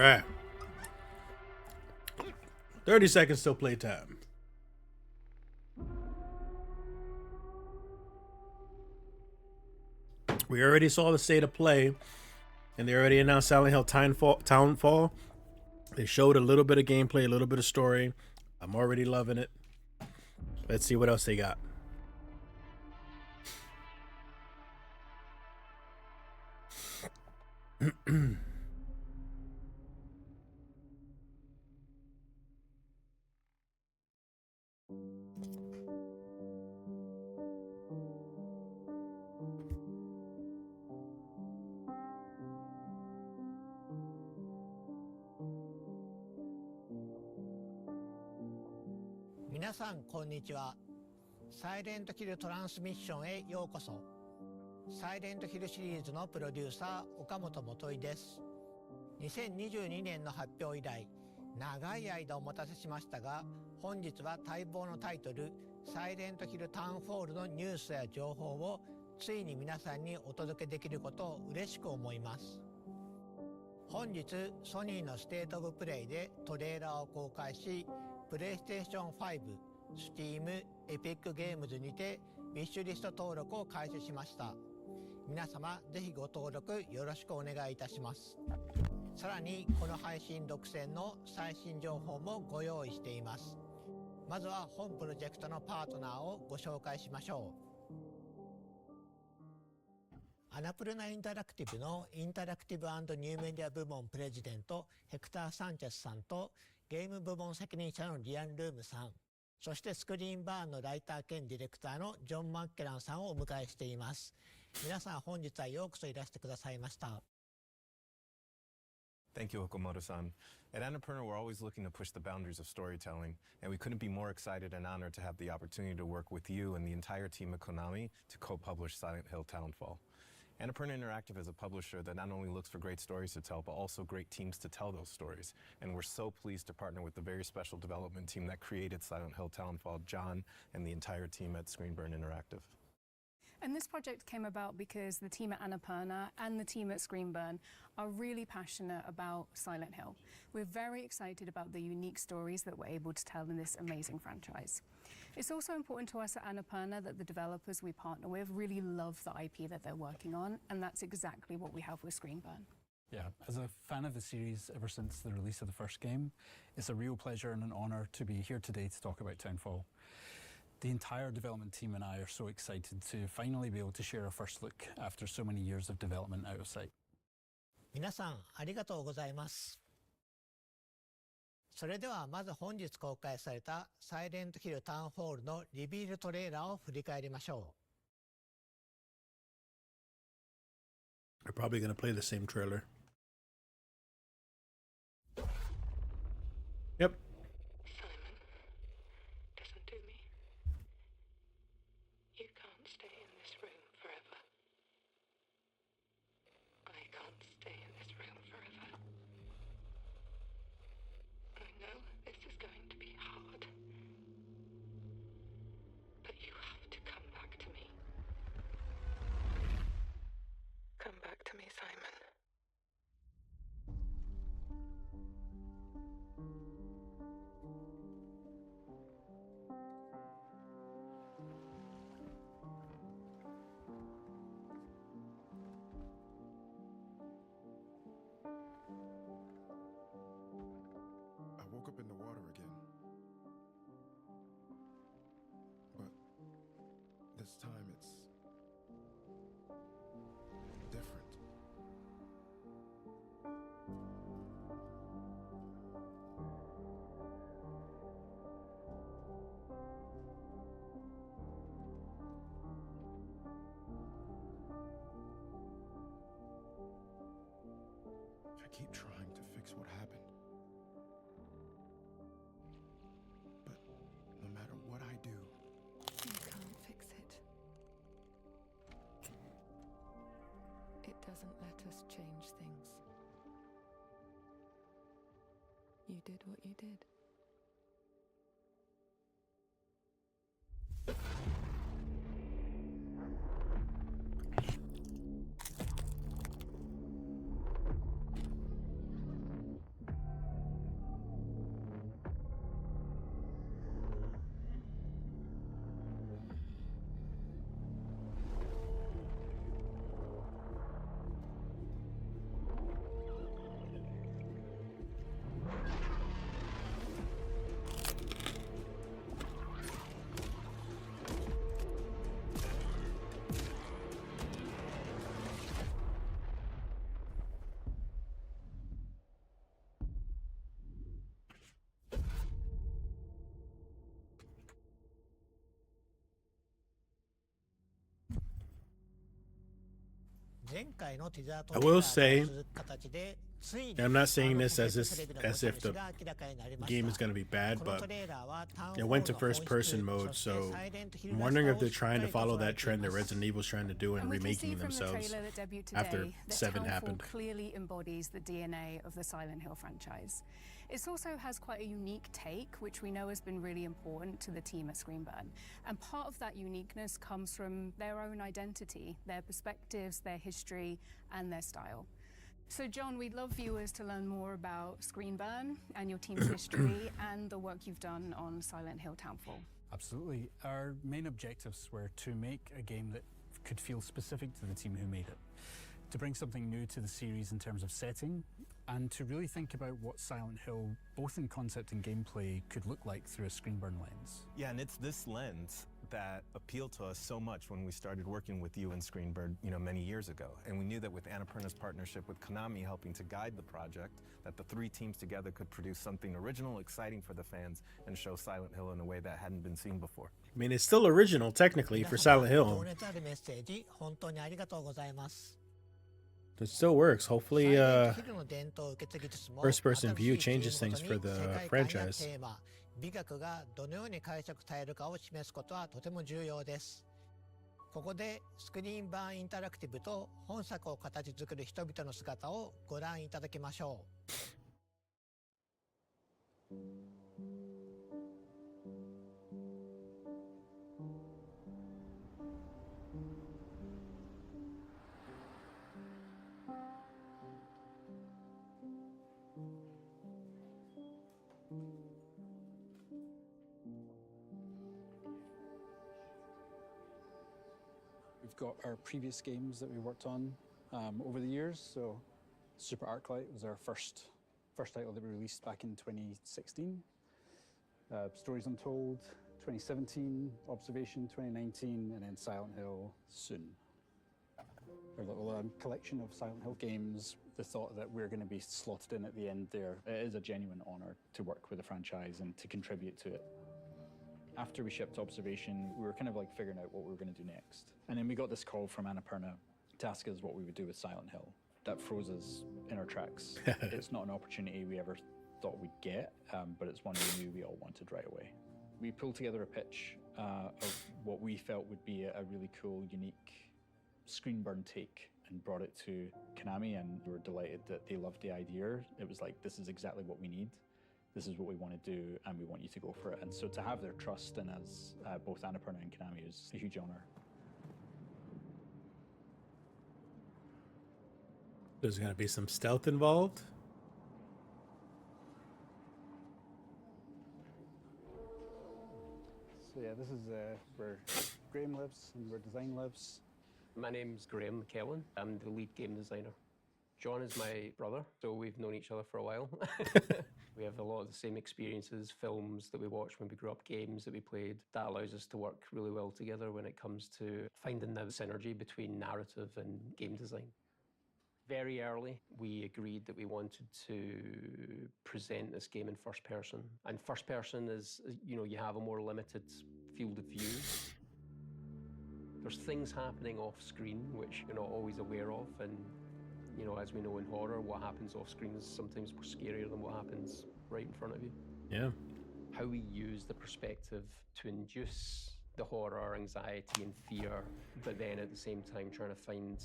right. 30 seconds till playtime. We already saw the state of play, and they already announced Silent Hill Townfall. They showed a little bit of gameplay, a little bit of story. I'm already loving it. Let's see what else they got.皆さんこんにちは。サイレントヒルトランスミッションへようこそ。サイレントヒルシリーズのプロデューサー岡本元井です。2022年の発表以来、長い間お待たせしましたが、本日は待望のタイトルサイレントヒルタウンフォールのニュースや情報をついに皆さんにお届けできることを嬉しく思います。本日ソニーのステートオブプレイでトレーラーを公開し、プレイステーション5、Steam、エピックゲームズにてウィッシュリスト登録を開始しました。皆様ぜひご登録よろしくお願いいたします。さらにこの配信独占の最新情報もご用意しています。まずは本プロジェクトのパートナーをご紹介しましょう。アナプルナインタラクティブのインタラクティブ&ニューメディア部門プレジデントヘクター・サンチェスさんとゲーム部門責任者のリアン・ルームさん、そしてスクリーンバーンのライター兼ディレクターのジョン・マッケランさんをお迎えしています。皆さん本日はようこそいらしてくださいました。Thank you, Okamoto-san. At Annapurna, we're always looking to push the boundaries of storytelling, and we couldn't be more excited and honored to have the opportunity to work with you and the entire team at Konami to co-publish Silent Hill Townfall. Annapurna Interactive is a publisher that not only looks for great stories to tell, but also great teams to tell those stories. And we're so pleased to partner with the very special development team that created Silent Hill Townfall, John, and the entire team at Screenburn Interactive. And this project came about because the team at Annapurna and the team at Screenburn are really passionate about Silent Hill. We're very excited about the unique stories that we're able to tell in this amazing franchise. It's also important to us at Annapurna that the developers we partner with really love the IP that they're working on, and that's exactly what we have with Screenburn. Yeah, as a fan of the series ever since the release of the first game, it's a real pleasure and an honour to be here today to talk about Townfall. The entire development team and I are so excited to finally be able to share our first look after so many years of development out of sight. 皆さんありがとうございます。それではまず本日公開されたサイレントヒルタウンフォールのリビールトレーラーを振り返りましょう。They're probably going to play the same trailer. Yep. This time it's different. I keep trying to fix what happened. But no matter what I do, you can't fix it. It doesn't let us change things. You did what you did. I will say, I'm not saying this as if the game is going to be bad, but it went to first-person mode, so I'm wondering if they're trying to follow that trend that Resident Evil's trying to do and we can see remaking from themselves the trailer that debuted today after that 7 Townfall happened. clearly embodies the DNA of the Silent Hill franchise. It also has quite a unique take, which we know has been really important to the team at Screenburn. And part of that uniqueness comes from their own identity, their perspectives, their history, and their style. So, John, we'd love viewers to learn more about Screenburn and your team's history and the work you've done on Silent Hill Townfall. Absolutely. Our main objectives were to make a game that could feel specific to the team who made it, to bring something new to the series in terms of setting, and to really think about what Silent Hill, both in concept and gameplay, could look like through a Screenburn lens. Yeah, and it's this lens that appealed to us so much when we started working with you and Screenbird, many years ago. And we knew that with Annapurna's partnership with Konami helping to guide the project, that the three teams together could produce something original, exciting for the fans, and show Silent Hill in a way that hadn't been seen before. I mean, it's still original, technically, for Silent Hill. It still works. Hopefully, first-person view changes things for the franchise. 美学がどのように解釈されるかを示すことはとても重要です。ここでスクリーン版インタラクティブと本作を形作る人々の姿をご覧いただきましょう。We've got our previous games that we worked on over the years. So Super Arclight was our first title that we released back in 2016. Stories Untold 2017, Observation 2019, and then Silent Hill soon. Our little collection of Silent Hill games, the thought that we're going to be slotted in at the end there, it is a genuine honor to work with the franchise and to contribute to it. After we shipped Observation, we were kind of like figuring out what we were going to do next. And then we got this call from Annapurna to ask us what we would do with Silent Hill. That froze us in our tracks. It's not an opportunity we ever thought we'd get, but it's one we knew we all wanted right away. We pulled together a pitch of what we felt would be a really cool, unique Screenburn take and brought it to Konami, and we were delighted that they loved the idea. It was like, this is exactly what we need. This is what we want to do, and we want you to go for it. And so to have their trust in us, both Annapurna and Konami, is a huge honor. There's going to be some stealth involved. So yeah, this is where Graham lives and where design lives. My name's Graham McKellen. I'm the lead game designer. John is my brother, so we've known each other for a while. We have a lot of the same experiences, films that we watched when we grew up, games that we played. That allows us to work really well together when it comes to finding the synergy between narrative and game design. Very early, we agreed that we wanted to present this game in first person. And first person is, you have a more limited field of view. There's things happening off screen which you're not always aware of, and as we know in horror, what happens off screen is sometimes more scarier than what happens right in front of you. Yeah. How we use the perspective to induce the horror, anxiety, and fear, but then at the same time trying to find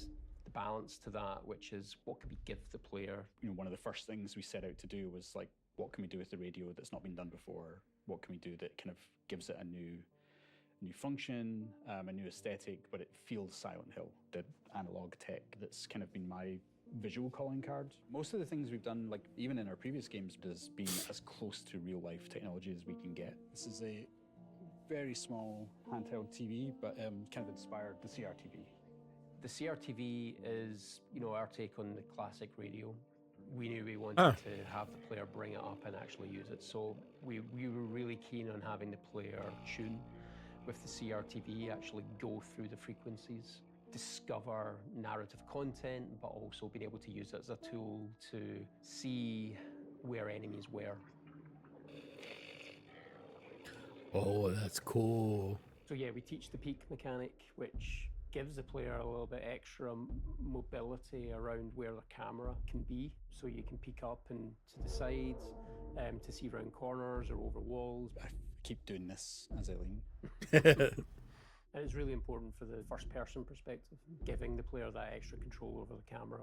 the balance to that, which is what can we give the player? One of the first things we set out to do was like, what can we do with the radio that's not been done before? What can we do that kind of gives it a new function, a new aesthetic, but it feels Silent Hill, the analog tech that's kind of been my visual calling card. Most of the things we've done, like even in our previous games, has been as close to real life technology as we can get. This is a very small handheld TV, but kind of inspired the CRTV. The CRTV is, our take on the classic radio. We knew we wanted to have the player bring it up and actually use it. So we were really keen on having the player tune with the CRTV, actually go through the frequencies, discover narrative content, but also being able to use it as a tool to see where enemies were. Oh, that's cool. So yeah, we teach the peek mechanic, which gives the player a little bit extra mobility around where the camera can be, so you can peek up and to the sides, to see round corners or over walls. I keep doing this as I lean. And it's really important for the first person perspective, giving the player that extra control over the camera.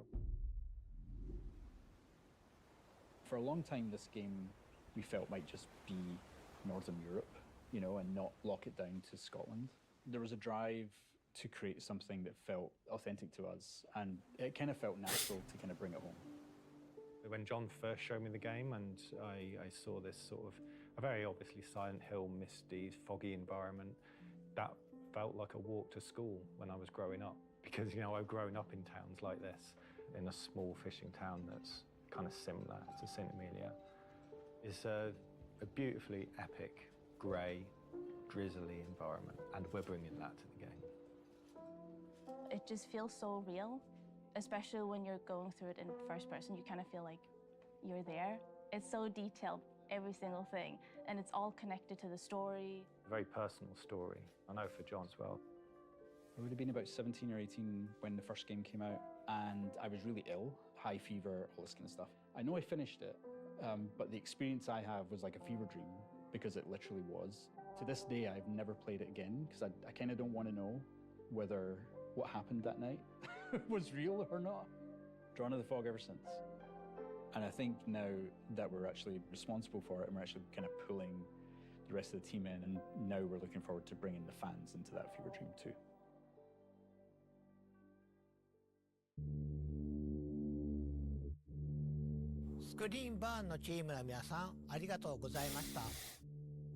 For a long time, this game we felt might just be Northern Europe, you know, and not lock it down to Scotland. There was a drive to create something that felt authentic to us, and it kind of felt natural to kind of bring it home. When John first showed me the game and I saw this sort of a very obviously Silent Hill, misty, foggy environment, that felt like a walk to school when I was growing up, because, you know, I've grown up in towns like this, in a small fishing town that's kind of similar to St. Amelia. It's a beautifully epic, grey, drizzly environment, and we're bringing that to the game. It just feels so real, especially when you're going through it in first person. You kind of feel like you're there. It's so detailed, every single thing, and it's all connected to the story. A very personal story, I know for John as well. I would have been about 17 or 18 when the first game came out, and I was really ill, high fever, all this kind of stuff. I know I finished it, but the experience I have was like a fever dream, because it literally was. To this day, I've never played it again, because I kind of don't want to know whether what happened that night was real or not. Drawn to the fog ever since. And I think now that we're actually responsible for it, and we're actually kind of pulling the rest of the team in, and now we're looking forward to bringing the fans into that fever dream too.スクリーンバーンのチームの皆さん、ありがとうございました。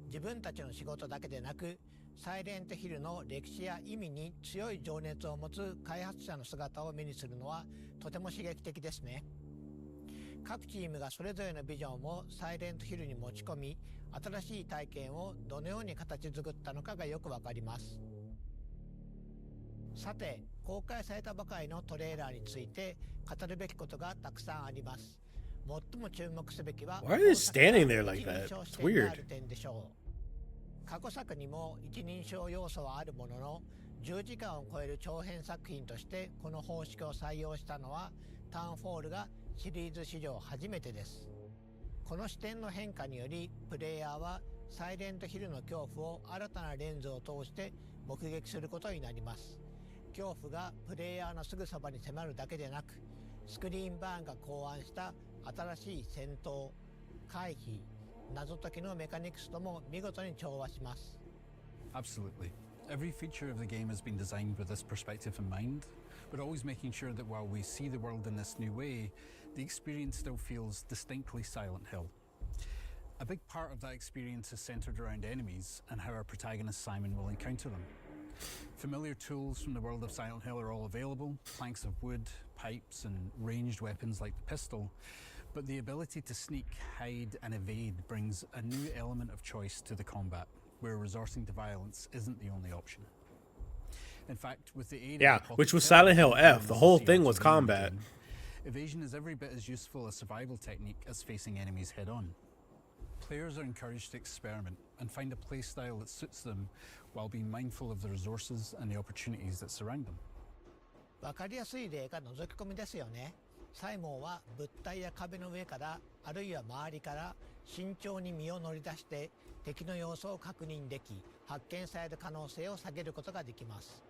自分たちの仕事だけでなく、サイレントヒルの歴史や意味に強い情熱を持つ開発者の姿を目にするのはとても刺激的ですね。各チームがそれぞれのビジョンをサイレントヒルに持ち込み、新しい体験をどのように形作ったのかがよくわかります。さて、公開されたばかりのトレーラーについて語るべきことがたくさんあります。最も注目すべきは、Why are they standing there like that? It's weird. 点でしょう。過去作にも一人称要素はあるものの、10時間を超える長編作品としてこの方式を採用したのはタウンフォールがシリーズ史上初めてです。この視点の変化により、プレイヤーはサイレントヒルの恐怖を新たなレンズを通して目撃することになります。恐怖がプレイヤーのすぐそばに迫るだけでなく、スクリーンバーンが考案した新しい戦闘、回避、謎解きのメカニクスとも見事に調和します。Absolutely. Every feature of the game has been designed with this perspective in mind, but always making sure that while we see the world in this new way, the experience still feels distinctly Silent Hill. A big part of that experience is centered around enemies and how our protagonist Simon will encounter them. Familiar tools from the world of Silent Hill are all available, planks of wood, pipes, and ranged weapons like the pistol, but the ability to sneak, hide, and evade brings a new element of choice to the combat, where resorting to violence isn't the only option. In fact, with the aid Yeah, of the which was pocket Silent Hill tech F. The whole thing was combat. Evasion is every bit as useful a survival technique as facing enemies head-on. Players are encouraged to experiment and find a playstyle that suits them while being mindful of the resources and the opportunities that surround them. わかりやすい例が覗き込みですよね。サイモンは物体や壁の上から、あるいは周りから慎重に身を乗り出して敵の様子を確認でき、発見される可能性を下げることができます。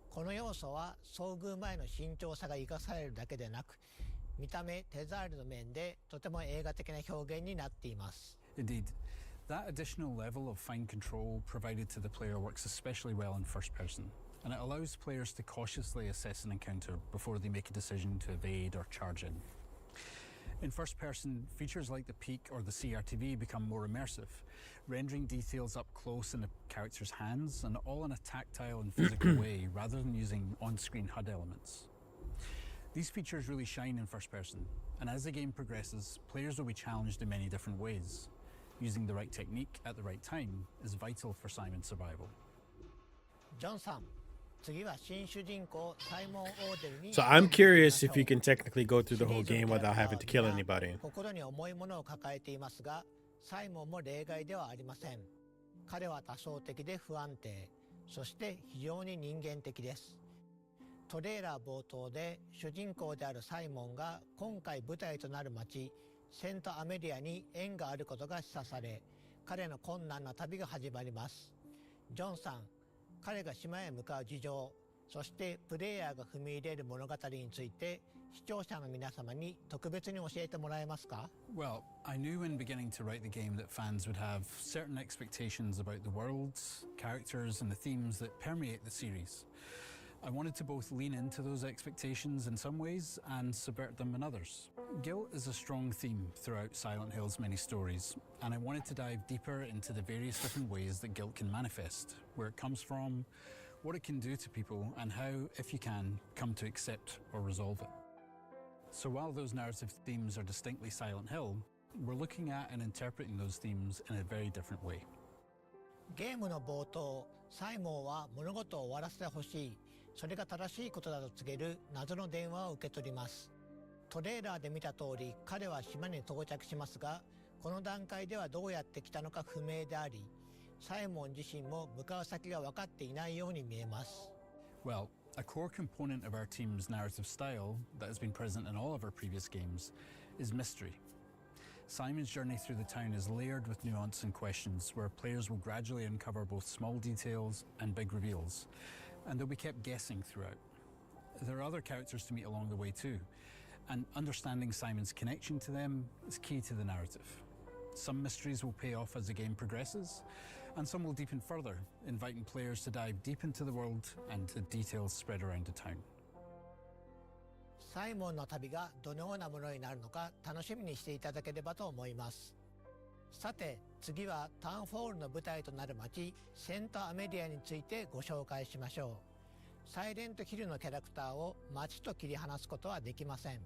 この要素は遭遇前の慎重さが生かされるだけでなく、見た目、手触りの面でとても映画的な表現になっています。Indeed. That additional level of fine control provided to the player works especially well in first person, and it allows players to cautiously assess an encounter before they make a decision to evade or charge in. In first person, features like the peek or the CRTV become more immersive, rendering details up close in the character's hands and all in a tactile and physical way rather than using on-screen HUD elements. These features really shine in first person, and as the game progresses, players will be challenged in many different ways. Using the right technique at the right time is vital for Simon's survival. ジョンさん、次は新主人公サイモン・オーデルに。 So I'm curious if you can technically go through the whole game without having to kill anybody. 心に重いものを抱えていますが、サイモンも例外ではありません。彼は多層的で不安定、そして非常に人間的です。トレーラー冒頭で主人公であるサイモンが今回舞台となる町セントアメリアに縁があることが示唆され、彼の困難な旅が始まります。ジョンさん、彼が島へ向かう事情、そしてプレイヤーが踏み入れる物語について視聴者の皆様に特別に教えてもらえますか？ Well, I knew when beginning to write the game that fans would have certain expectations about the worlds, characters, and the themes that permeate the series. I wanted to both lean into those expectations in some ways and subvert them in others. Guilt is a strong theme throughout Silent Hill's many stories, and I wanted to dive deeper into the various different ways that guilt can manifest, where it comes from, what it can do to people, and how, if you can, come to accept or resolve it. So while those narrative themes are distinctly Silent Hill, we're looking at and interpreting those themes in a very different way. ゲームの冒頭、サイモンは物事を終わらせてほしい、それが正しいことだと告げる謎の電話を受け取ります。トレーラーで見た通り、彼は島に到着しますが、この段階ではどうやって来たのか不明であり、サイモン自身も向かう先が分かっていないように見えます。Well, a core component of our team's narrative style that has been present in all of our previous games is mystery. Simon's journey through the town is layered with nuance and questions where players will gradually uncover both small details and big reveals, and they'll be kept guessing throughout. There are other characters to meet along the way too, and understanding Simon's connection to them is key to the narrative. Some mysteries will pay off as the game progresses, and some will deepen further, inviting players to dive deep into the world and the details spread around the town. サイモンの旅がどのようなものになるのか楽しみにしていただければと思います。さて、次はタウンフォールの舞台となる街セントアメリアについてご紹介しましょう。サイレントヒルのキャラクターを街と切り離すことはできません。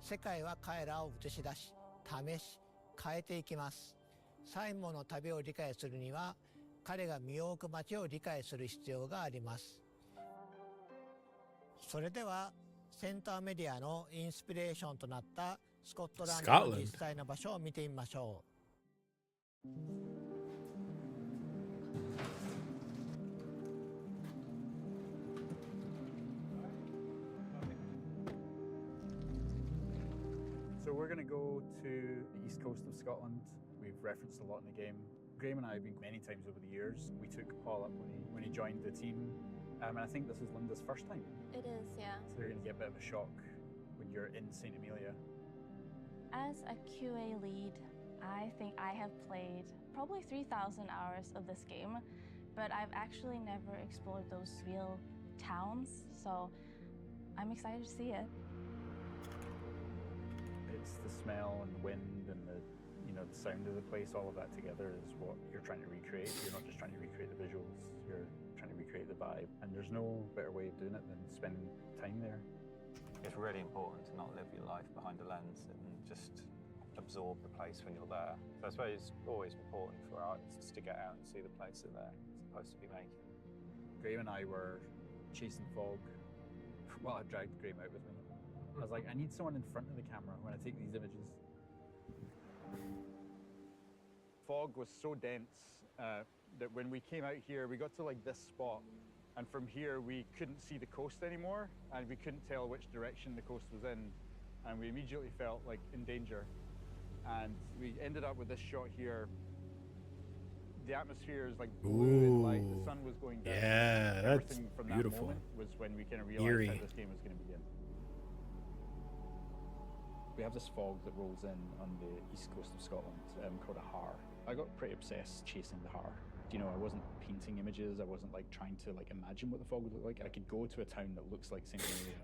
世界は彼らを映し出し、試し、変えていきます。サイモンの旅を理解するには、彼が身を置く街を理解する必要があります。それでは、セントアメリアのインスピレーションとなったスコットランドの実際の場所を見てみましょう。So we're going to go to the east coast of Scotland. We've referenced a lot in the game. Graham and I have been many times over the years. We took Paul up when he joined the team. And I think this is Linda's first time. It is, yeah. So you're going to get a bit of a shock when you're in St. Amelia. As a QA lead, I think I have played probably 3,000 hours of this game, but I've actually never explored those real towns, so I'm excited to see it. It's the smell and the wind and the sound of the place, all of that together is what you're trying to recreate. You're not just trying to recreate the visuals, you're trying to recreate the vibe. And there's no better way of doing it than spending time there. It's really important to not live your life behind a lens and just absorb the place when you're there. So I suppose it's always important for artists to get out and see the place that they're supposed to be making. Graham and I were chasing fog while I dragged Graham out with me. I was like, I need someone in front of the camera when I take these images. Fog was so dense that when we came out here, we got to like this spot, and from here we couldn't see the coast anymore, and we couldn't tell which direction the coast was in, and we immediately felt like in danger. And we ended up with this shot here. The atmosphere is like blue and light. The sun was going down. Yeah, that's Everything from beautiful. That moment was when we kind of realized Eerie. how this game was going to begin. We have this fog that rolls in on the east coast of Scotland called a har. I got pretty obsessed chasing the har. You know, I wasn't painting images. I wasn't like trying to like imagine what the fog would look like. I could go to a town that looks like St. Amelia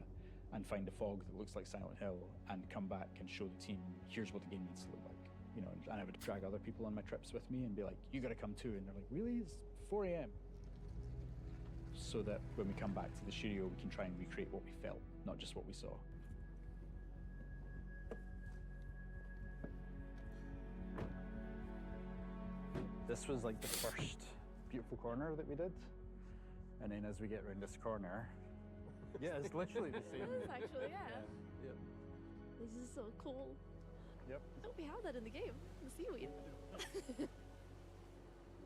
and find a fog that looks like Silent Hill and come back and show the team, here's what the game needs to look like. You know, and I would drag other people on my trips with me and be like, you gotta come too. And they're like, really? It's 4 a.m. So that when we come back to the studio, we can try and recreate what we felt, not just what we saw. This was like the first beautiful corner that we did. And then as we get around this corner, yeah, it's literally the same. It is actually, yeah. Yep. This is so cool. Yep. Don't we have that in the game? The seaweed.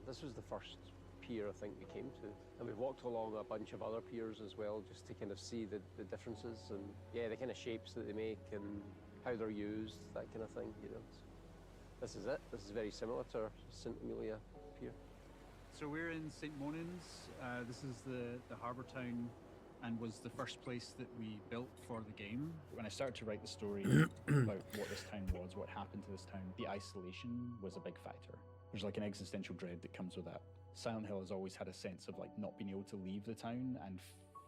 This was the first pier I think we came to. And we've walked along a bunch of other piers as well, just to kind of see the differences and, yeah, the kind of shapes that they make and how they're used, that kind of thing, you know. This is it. This is very similar to our St. Amelia pier. So we're in St. Monans. This is the harbour town and was the first place that we built for the game. When I started to write the story about what this town was, what happened to this town, the isolation was a big factor. There's like an existential dread that comes with that. Silent Hill has always had a sense of like not being able to leave the town and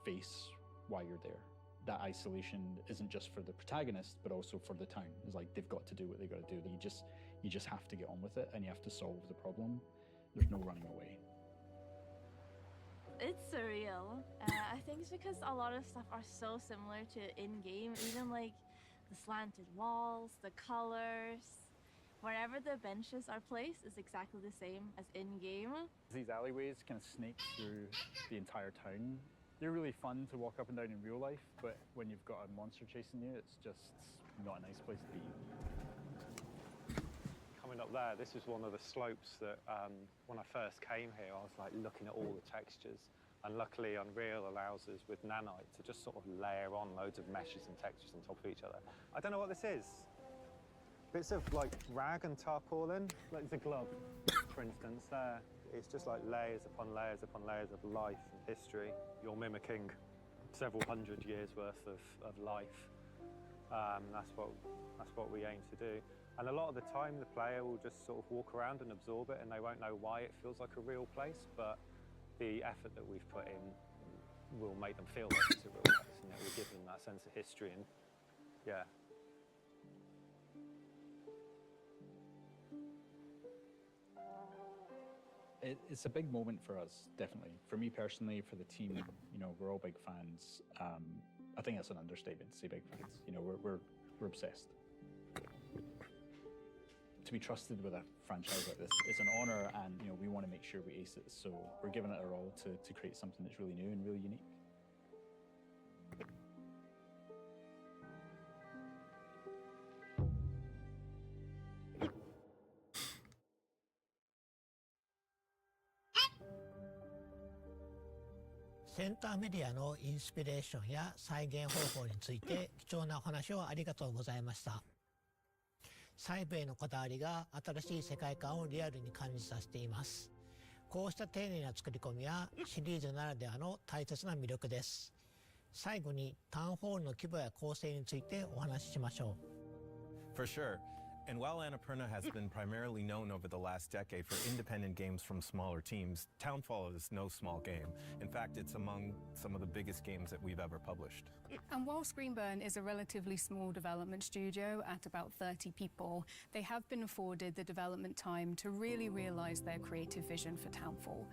face why you're there. That isolation isn't just for the protagonist, but also for the town. It's like they've got to do what they got to do. You just have to get on with it, and you have to solve the problem. There's no running away. It's surreal. I think it's because a lot of stuff are so similar to in-game, even like the slanted walls, the colors. Wherever the benches are placed is exactly the same as in-game. These alleyways kind of snake through the entire town. They're really fun to walk up and down in real life, but when you've got a monster chasing you, it's just not a nice place to be. Coming up there, this is one of the slopes that when I first came here, I was like looking at all the textures. And luckily Unreal allows us with Nanite to just sort of layer on loads of meshes and textures on top of each other. I don't know what this is. Bits of like rag and tarpaulin, like the glove, for instance, there. It's just like layers upon layers upon layers of life and history. You're mimicking several hundred years worth of life. That's what we aim to do. And a lot of the time, the player will just sort of walk around and absorb it, and they won't know why it feels like a real place, but the effort that we've put in will make them feel like it's a real place, and it will give them that sense of history, and yeah. It's a big moment for us, definitely. For me personally, for the team, you know, we're all big fans. I think that's an understatement to say big fans. You know, we're obsessed. To be trusted with a franchise like this, it's an honor, and you know, we want to make sure we ace it. So we're giving it our all to create something that's really new and really unique.センターメディアのインスピレーションや再現方法について貴重なお話をありがとうございました。細部へのこだわりが新しい世界観をリアルに感じさせています。こうした丁寧な作り込みはシリーズならではの大切な魅力です。最後にタウンホールの規模や構成についてお話ししましょう。For sure. And while Annapurna has been primarily known over the last decade for independent games from smaller teams, Townfall is no small game. In fact, it's among some of the biggest games that we've ever published. And while Screenburn is a relatively small development studio at about 30 people, they have been afforded the development time to really realize their creative vision for Townfall.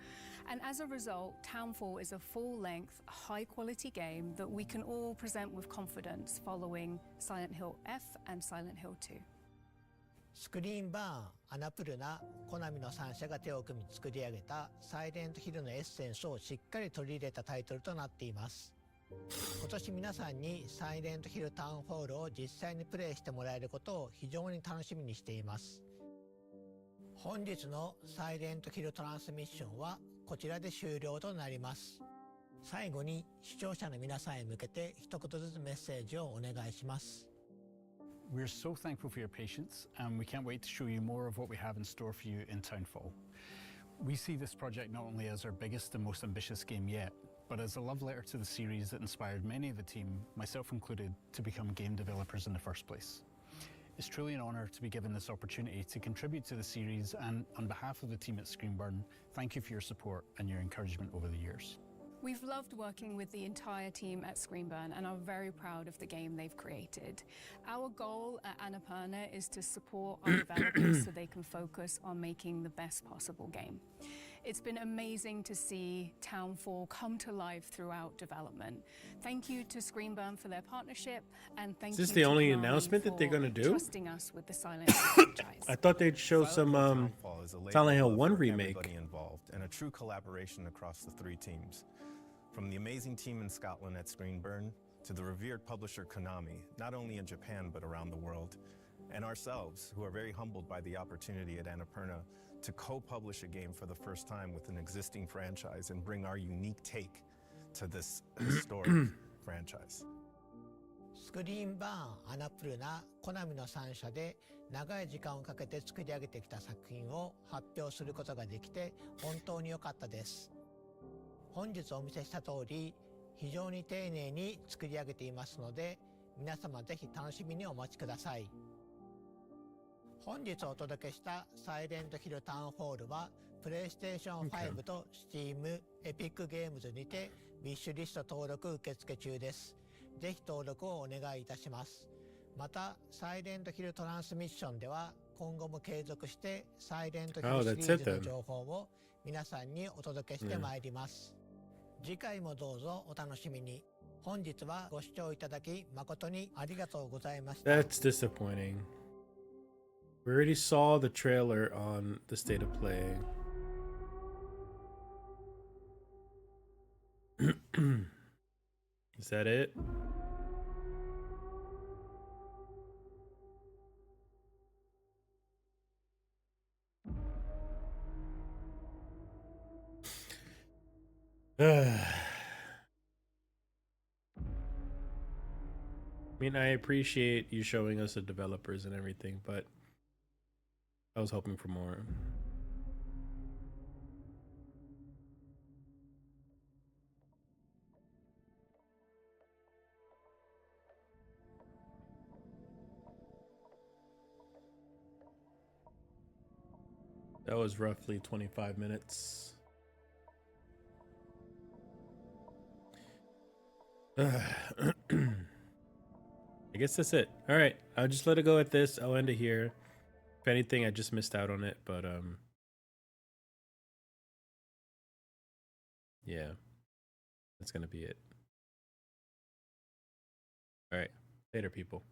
And as a result, Townfall is a full-length, high-quality game that we can all present with confidence following Silent Hill F and Silent Hill 2. スクリーンバーン、アナプルナ、コナミの3社が手を組み作り上げたサイレントヒルのエッセンスをしっかり取り入れたタイトルとなっています。今年皆さんにサイレントヒルタウンホールを実際にプレイしてもらえることを非常に楽しみにしています。本日のサイレントヒルトランスミッションはこちらで終了となります。最後に視聴者の皆さんへ向けて一言ずつメッセージをお願いします。We're so thankful for your patience, and we can't wait to show you more of what we have in store for you in Townfall. We see this project not only as our biggest and most ambitious game yet, but as a love letter to the series that inspired many of the team, myself included, to become game developers in the first place. It's truly an honor to be given this opportunity to contribute to the series, and on behalf of the team at Screenburn, thank you for your support and your encouragement over the years. We've loved working with the entire team at Screenburn and are very proud of the game they've created. Our goal at Annapurna is to support our developers so they can focus on making the best possible game. It's been amazing to see Townfall come to life throughout development. Thank you to Screenburn for their partnership, and thank you Is this the to only Konami announcement that they're for gonna do? trusting us with the Silent Hill franchise. I thought they'd show some Townfall is a labor Silent Hill of love 1 for remake. everybody involved, and a true collaboration across the three teams. From the amazing team in Scotland at Screenburn to the revered publisher Konami, not only in Japan but around the world, and ourselves, who are very humbled by the opportunity at Annapurna to co-publish a game for the first time with an existing franchise and bring our unique take to this historic franchise. スクリーンバーン、アナプルナ、コナミの3社で長い時間をかけて作り上げてきた作品を発表することができて本当に良かったです。本日お見せした通り、非常に丁寧に作り上げていますので、皆様ぜひ楽しみにお待ちください。本日お届けしたサイレントヒルタウンホールは、プレイステーション5と Steam、エピックゲームズにてウィッシュリスト登録受付中です。ぜひ登録をお願いいたします。また、サイレントヒルトランスミッションでは、今後も継続してサイレントヒルシリーズの情報を皆さんにお届けしてまいります。次回もどうぞお楽しみに。本日はご視聴いただき誠にありがとうございました。That's disappointing. We already saw the trailer on the State of Play. Is that it? I mean, I appreciate you showing us the developers and everything, but I was hoping for more. That was roughly 25 minutes. I guess that's it. All right, I'll just let it go at this. I'll end it here. If anything, I just missed out on it, but yeah, that's gonna be it. All right, later, people.